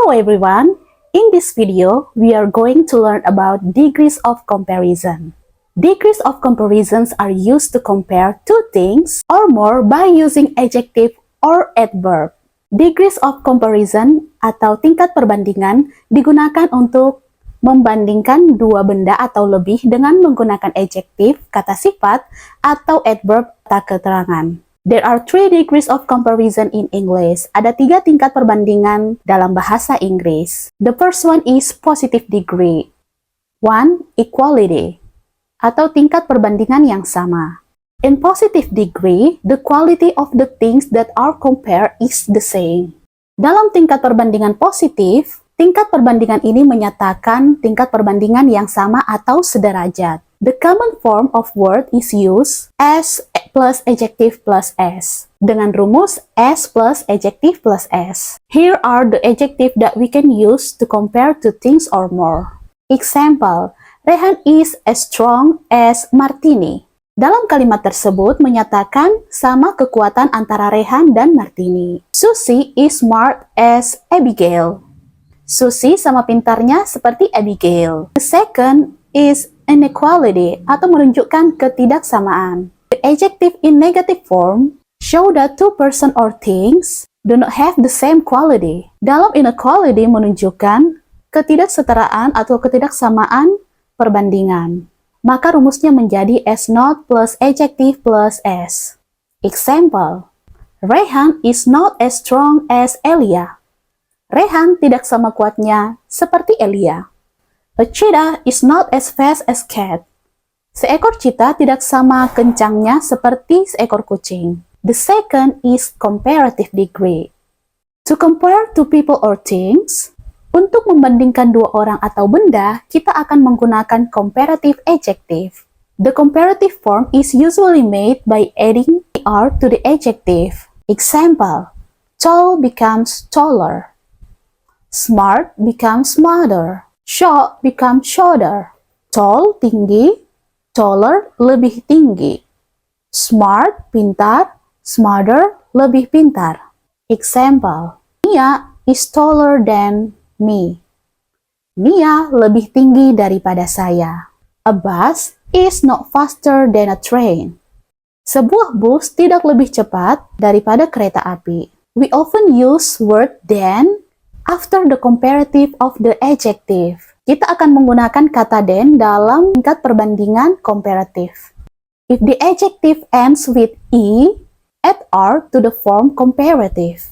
Hello everyone! In this video, we are going to learn about degrees of comparison. Degrees of comparisons are used to compare two things or more by using adjective or adverb. Degrees of comparison atau tingkat perbandingan digunakan untuk membandingkan dua benda atau lebih dengan menggunakan adjektif, kata sifat, atau adverb, kata keterangan. There are three degrees of comparison in English. Ada 3 tingkat perbandingan dalam bahasa Inggris. The first one is positive degree. 1. Equality, atau tingkat perbandingan yang sama. In positive degree, the quality of the things that are compared is the same. Dalam tingkat perbandingan positif, tingkat perbandingan ini menyatakan tingkat perbandingan yang sama atau sederajat. The common form of word is used as plus adjective plus s, dengan rumus s plus adjective plus s. Here are the adjective that we can use to compare two things or more. Example, Rehan is as strong as Martini. Dalam kalimat tersebut menyatakan sama kekuatan antara Rehan dan Martini. Susie is smart as Abigail. Susie sama pintarnya seperti Abigail. The second is inequality, atau menunjukkan ketidaksamaan. The adjective in negative form show that two person or things do not have the same quality. Dalam inequality menunjukkan ketidaksetaraan atau ketidaksamaan perbandingan. Maka rumusnya menjadi S not plus adjective plus S. Example, Rehan is not as strong as Elia. Rehan tidak sama kuatnya seperti Elia. A cheetah is not as fast as cat. Seekor cheetah tidak sama kencangnya seperti seekor kucing. The second is comparative degree. To compare two people or things, untuk membandingkan dua orang atau benda, kita akan menggunakan comparative adjective. The comparative form is usually made by adding er to the adjective. Example, tall becomes taller. Smart becomes smarter. Short becomes shorter. Tall, tinggi. Taller, lebih tinggi. Smart, pintar. Smarter, lebih pintar. Example, Mia is taller than me. Mia lebih tinggi daripada saya. A bus is not faster than a train. Sebuah bus tidak lebih cepat daripada kereta api. We often use word than after the comparative of the adjective. Kita akan menggunakan kata than dalam tingkat perbandingan komparatif. If the adjective ends with e, add r to the form comparative.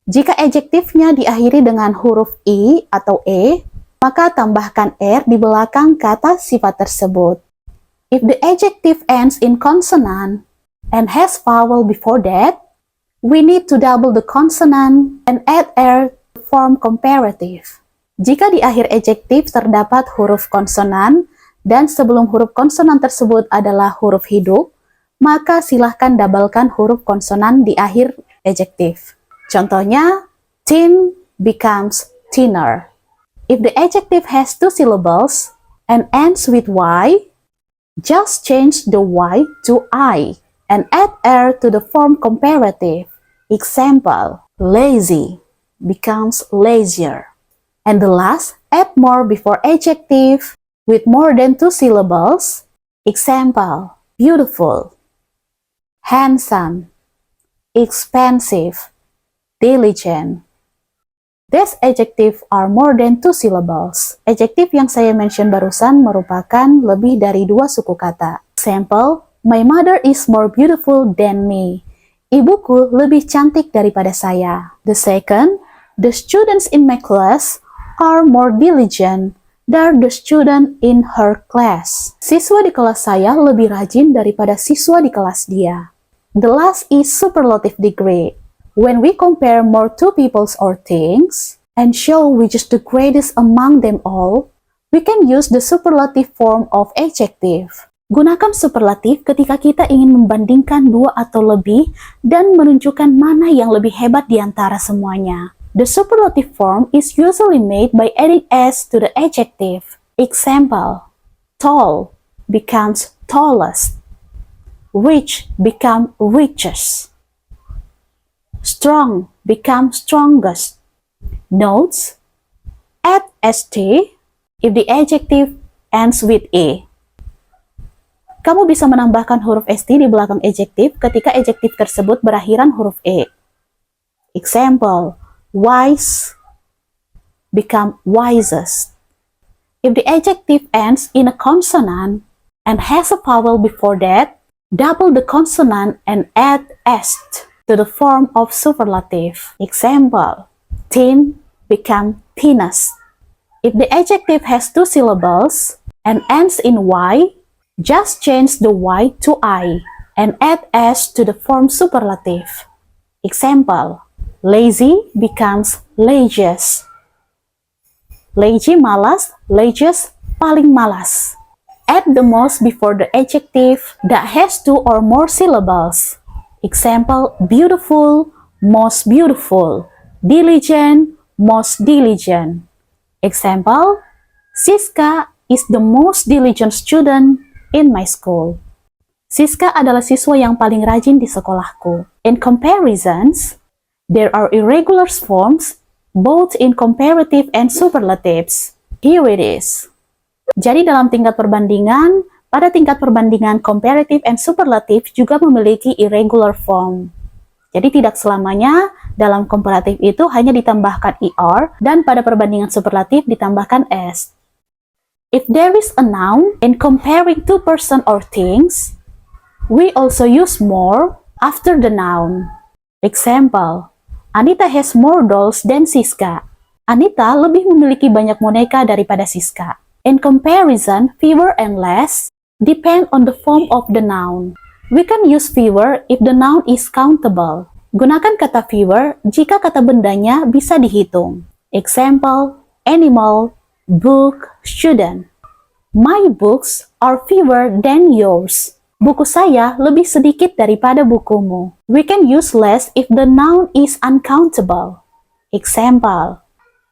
Jika adjektifnya diakhiri dengan huruf i atau e, maka tambahkan r di belakang kata sifat tersebut. If the adjective ends in consonant and has vowel before that, we need to double the consonant and add r form comparative. Jika di akhir adjektif terdapat huruf konsonan dan sebelum huruf konsonan tersebut adalah huruf hidup, maka silahkan doublekan huruf konsonan di akhir adjektif. Contohnya, thin becomes thinner. If the adjective has 2 syllables and ends with y, just change the y to I and add r to the form comparative. Example, lazy becomes lazier. And the last, add more before adjective with more than 2 syllables. Example, beautiful, handsome, expensive, diligent. These adjectives are more than 2 syllables. Adjektif yang saya mention barusan merupakan lebih dari 2 suku kata. Example, my mother is more beautiful than me. Ibuku lebih cantik daripada saya. The second, the students in my class are more diligent than the student in her class. Siswa di kelas saya lebih rajin daripada siswa di kelas dia. The last is superlative degree. When we compare more two peoples or things and show which is the greatest among them all, we can use the superlative form of adjective. Gunakan superlatif ketika kita ingin membandingkan dua atau lebih dan menunjukkan mana yang lebih hebat di antara semuanya. The superlative form is usually made by adding s to the adjective. Example, tall becomes tallest. Rich become richest. Strong become strongest. Notes, st if the adjective ends with e. Kamu bisa menambahkan huruf st di belakang adjektif ketika adjektif tersebut berakhiran huruf e. Example, wise become wisest. If the adjective ends in a consonant and has a vowel before that, double the consonant and add est to the form of superlative. Example, thin become thinnest. If the adjective has two syllables and ends in y, just change the y to I and add s to the form superlative. Example, lazy becomes laziest. Lazy malas, laziest paling malas. Add the most before the adjective that has two or more syllables. Example, beautiful, most beautiful. Diligent, most diligent. Example, Siska is the most diligent student in my school. Siska adalah siswa yang paling rajin di sekolahku. In comparisons, there are irregular forms both in comparative and superlatives. Here it is. Jadi dalam tingkat perbandingan, pada tingkat perbandingan comparative and superlative juga memiliki irregular form. Jadi tidak selamanya dalam komparatif itu hanya ditambahkan er dan pada perbandingan superlatif ditambahkan s. If there is a noun in comparing two person or things, we also use more after the noun. Example, Anita has more dolls than Siska. Anita lebih memiliki banyak boneka daripada Siska. In comparison, fewer and less depend on the form of the noun. We can use fewer if the noun is countable. Gunakan kata fewer jika kata bendanya bisa dihitung. Example, animal, book, student. My books are fewer than yours. Buku saya lebih sedikit daripada bukumu. We can use less if the noun is uncountable. Example,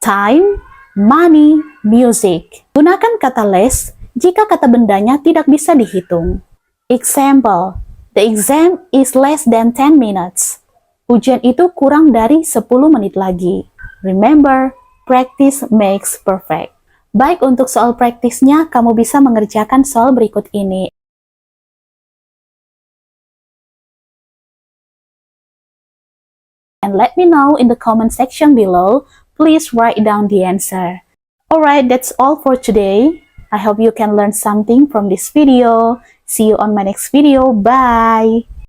time, money, music. Gunakan kata less jika kata bendanya tidak bisa dihitung. Example, the exam is less than 10 minutes. Ujian itu kurang dari 10 menit lagi. Remember, practice makes perfect. Baik, untuk soal praktisnya, kamu bisa mengerjakan soal berikut ini. And let me know in the comment section below. Please write down the answer. Alright, that's all for today. I hope you can learn something from this video. See you on my next video. Bye!